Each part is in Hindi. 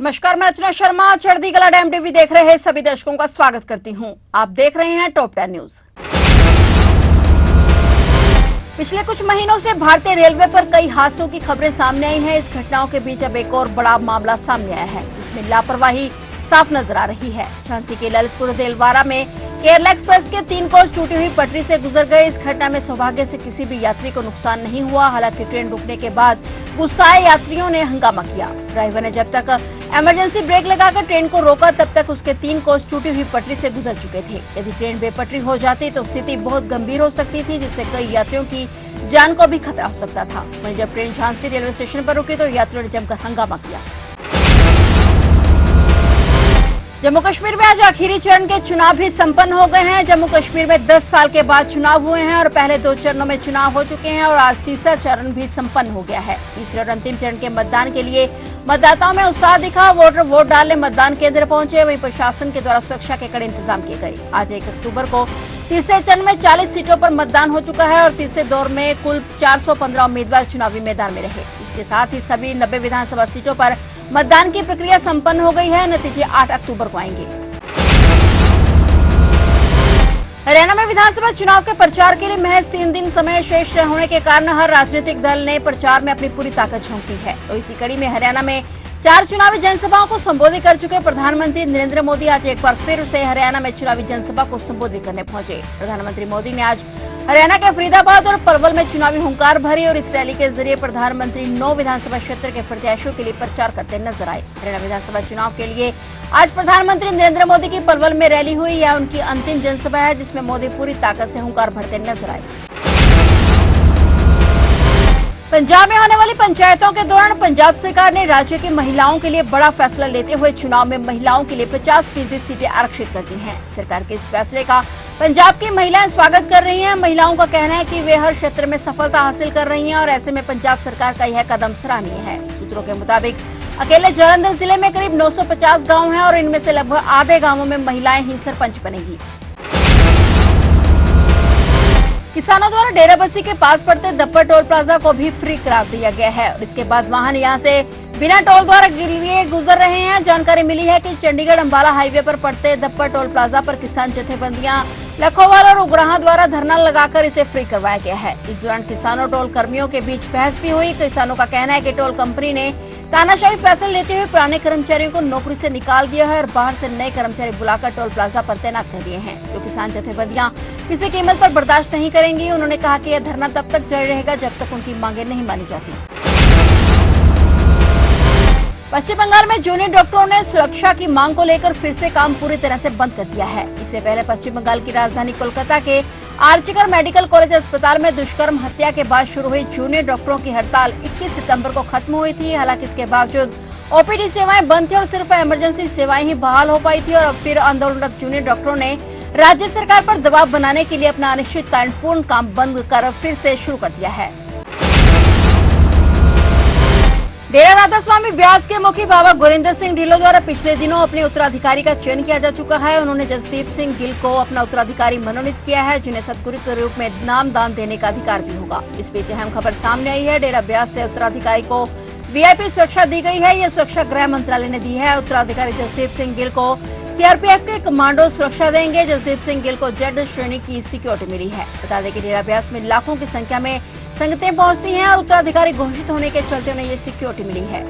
नमस्कार, मैं रचना शर्मा। चढ़ती कला डैम टीवी देख रहे सभी दर्शकों का स्वागत करती हूं। आप देख रहे हैं टॉप 10 न्यूज। पिछले कुछ महीनों से भारतीय रेलवे पर कई हादसों की खबरें सामने आई हैं। इस घटनाओं के बीच अब एक और बड़ा मामला सामने आया है, जिसमें लापरवाही साफ नजर आ रही है। झांसी के ललितपुर देलवाड़ा में केरला एक्सप्रेस के 3 कोच टूटी हुई पटरी से गुजर गए। इस घटना में सौभाग्य से किसी भी यात्री को नुकसान नहीं हुआ। हालांकि ट्रेन रुकने के बाद गुस्साए यात्रियों ने हंगामा किया। ड्राइवर ने जब तक इमरजेंसी ब्रेक लगाकर ट्रेन को रोका, तब तक उसके 3 कोच टूटी हुई पटरी से गुजर चुके थे। यदि ट्रेन बेपटरी हो जाती तो स्थिति बहुत गंभीर हो सकती थी, जिससे कई यात्रियों की जान को भी खतरा हो सकता था। वहीं जब ट्रेन झांसी रेलवे स्टेशन पर रुकी तो यात्रियों ने जमकर हंगामा किया। जम्मू कश्मीर में आज आखिरी चरण के चुनाव भी संपन्न हो गए हैं। जम्मू कश्मीर में 10 साल के बाद चुनाव हुए हैं और पहले 2 चरणों में चुनाव हो चुके हैं और आज तीसरा चरण भी संपन्न हो गया है। तीसरे और अंतिम चरण के मतदान के लिए मतदाताओं में उत्साह दिखा। वोटर वोट डालने मतदान केंद्र पहुंचे। वहीं प्रशासन के द्वारा सुरक्षा के कड़े इंतजाम किए गए। आज 1 अक्टूबर को तीसरे चरण में 40 सीटों पर मतदान हो चुका है और तीसरे दौर में कुल 415 उम्मीदवार चुनावी मैदान में रहे। इसके साथ ही सभी 90 विधानसभा सीटों पर मतदान की प्रक्रिया संपन्न हो गई है। नतीजे 8 अक्टूबर को आएंगे। हरियाणा में विधानसभा चुनाव के प्रचार के लिए महज 3 दिन समय शेष होने के कारण हर राजनीतिक दल ने प्रचार में अपनी पूरी ताकत झोंकी है। तो इसी कड़ी में हरियाणा में 4 चुनावी जनसभाओं को संबोधित कर चुके प्रधानमंत्री नरेंद्र मोदी आज एक बार फिर से हरियाणा में चुनावी जनसभा को संबोधित करने पहुंचे। प्रधानमंत्री मोदी ने आज हरियाणा के फरीदाबाद और पलवल में चुनावी हुंकार भरी और इस रैली के जरिए प्रधानमंत्री 9 विधानसभा क्षेत्र के प्रत्याशियों के लिए प्रचार करते नजर आए। हरियाणा विधानसभा चुनाव के लिए आज प्रधानमंत्री नरेंद्र मोदी की पलवल में रैली हुई। यह उनकी अंतिम जनसभा है, जिसमें मोदी पूरी ताकत से हुंकार भरते नजर आए। पंजाब में होने वाली पंचायतों के दौरान पंजाब सरकार ने राज्य की महिलाओं के लिए बड़ा फैसला लेते हुए चुनाव में महिलाओं के लिए 50% सीटें आरक्षित कर दी हैं। सरकार के इस फैसले का पंजाब की महिलाएं स्वागत कर रही हैं। महिलाओं का कहना है कि वे हर क्षेत्र में सफलता हासिल कर रही हैं और ऐसे में पंजाब सरकार का यह कदम सराहनीय है। सूत्रों के मुताबिक अकेले जालंधर जिले में करीब 950 गाँव हैं और इनमें से लगभग आधे गाँवों में महिलाएं ही सरपंच बनेगी। किसानों द्वारा डेराबस्सी के पास पड़ते दप्पर टोल प्लाजा को भी फ्री करार दिया गया है और इसके बाद वाहन यहां से बिना टोल द्वारा लिए गुजर रहे हैं। जानकारी मिली है कि चंडीगढ़ अंबाला हाईवे पर पड़ते दप्पर टोल प्लाजा पर किसान जथेबंदियां लखोवाल और उग्राहा द्वारा धरना लगाकर इसे फ्री करवाया गया है। इस दौरान किसानों टोल कर्मियों के बीच बहस भी हुई। किसानों का कहना है कि टोल कंपनी ने तानाशाही फैसला लेते हुए पुराने कर्मचारियों को नौकरी से निकाल दिया है और बाहर से नए कर्मचारी बुलाकर टोल प्लाजा पर तैनात कर दिए हैं। जो किसान जथेबंदियां किसी कीमत पर बर्दाश्त नहीं करेंगी। उन्होंने कहा कि यह धरना तब तक जारी रहेगा जब तक उनकी मांगे नहीं मानी जाती। पश्चिम बंगाल में जूनियर डॉक्टरों ने सुरक्षा की मांग को लेकर फिर से काम पूरी तरह से बंद कर दिया है। इससे पहले पश्चिम बंगाल की राजधानी कोलकाता के आर्चिकर मेडिकल कॉलेज अस्पताल में दुष्कर्म हत्या के बाद शुरू हुई जूनियर डॉक्टरों की हड़ताल 21 सितंबर को खत्म हुई थी। हालांकि इसके बावजूद ओपीडी सेवाएं बंद थी और सिर्फ इमरजेंसी सेवाएं ही बहाल हो पाई थी और अब फिर आंदोलनरत जूनियर डॉक्टरों ने राज्य सरकार पर दबाव बनाने के लिए अपना अनिश्चितकालीन काम बंद कर फिर से शुरू कर दिया है। डेरा राधा स्वामी ब्यास के मुखी बाबा गुरिंदर सिंह ढिल्लों द्वारा पिछले दिनों अपने उत्तराधिकारी का चयन किया जा चुका है। उन्होंने जसदीप सिंह गिल को अपना उत्तराधिकारी मनोनीत किया है, जिन्हें सतगुरु के रूप में नाम दान देने का अधिकार भी होगा। इस बीच अहम खबर सामने आई है। डेरा ब्यास से उत्तराधिकारी को वीआईपी सुरक्षा दी गई है। यह सुरक्षा गृह मंत्रालय ने दी है। उत्तराधिकारी जसदीप सिंह गिल को सीआरपीएफ के कमांडो सुरक्षा देंगे। जसदीप सिंह गिल को जेड श्रेणी की सिक्योरिटी मिली है। बता दें कि डेरा ब्यास में लाखों की संख्या में संगतें पहुंचती हैं और उत्तराधिकारी घोषित होने के चलते उन्हें ये सिक्योरिटी मिली है।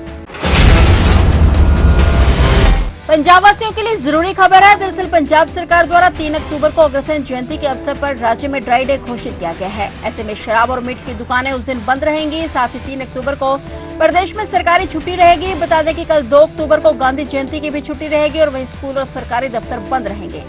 पंजाब वासियों के लिए जरूरी खबर है। दरअसल पंजाब सरकार द्वारा 3 अक्टूबर को अग्रसेन जयंती के अवसर पर राज्य में ड्राई डे घोषित किया गया है। ऐसे में शराब और मीट की दुकानें उस दिन बंद रहेंगी। साथ ही 3 अक्टूबर को प्रदेश में सरकारी छुट्टी रहेगी। बता दें कि कल 2 अक्टूबर को गांधी जयंती की भी छुट्टी रहेगी और वहीं स्कूल और सरकारी दफ्तर बंद रहेंगे।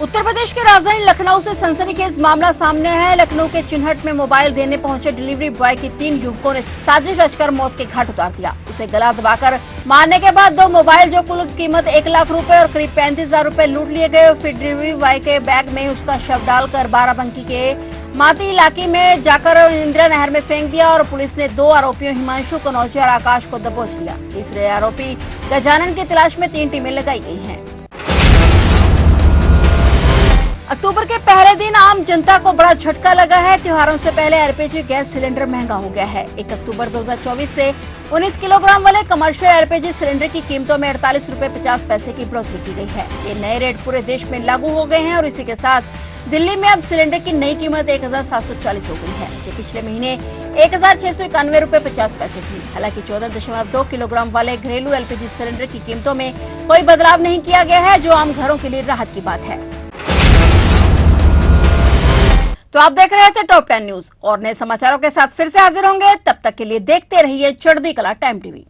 उत्तर प्रदेश के राजधानी लखनऊ से सनसनीखेज मामला सामने है। लखनऊ के चिन्हट में मोबाइल देने पहुंचे डिलीवरी बॉय की 3 युवकों ने साजिश रचकर मौत के घाट उतार दिया। उसे गला दबाकर मारने के बाद 2 मोबाइल जो कुल कीमत 1 लाख रुपए और करीब 35,000 रुपए लूट लिए गए। फिर डिलीवरी बॉय के बैग में उसका शव डालकर बाराबंकी के माती इलाके में जाकर इंदिरा नहर में फेंक दिया और पुलिस ने 2 आरोपियों हिमांशु कनौजिया और आकाश को दबोच लिया। तीसरे आरोपी गजानन की तलाश में 3 टीमें लगाई गई हैं। अक्टूबर के पहले पहले दिन आम जनता को बड़ा झटका लगा है। त्योहारों से पहले एलपीजी गैस सिलेंडर महंगा हो गया है। 1 अक्टूबर 2024 से 19 किलोग्राम वाले कमर्शियल एलपीजी सिलेंडर की कीमतों में 48 रुपए 50 पैसे की बढ़ोतरी की गई है। ये नए रेट पूरे देश में लागू हो गए हैं और इसी के साथ दिल्ली में अब सिलेंडर की नई कीमत 1740 हो गई है, जो पिछले महीने 1691 रुपए 50 पैसे थी। हालांकि 14.2 किलोग्राम वाले घरेलू एलपीजी सिलेंडर की कीमतों में कोई बदलाव नहीं किया गया है, जो आम घरों के लिए राहत की बात है। तो आप देख रहे थे टॉप 10 न्यूज और नए समाचारों के साथ फिर से हाजिर होंगे। तब तक के लिए देखते रहिए चढ़ती कला टाइम टीवी।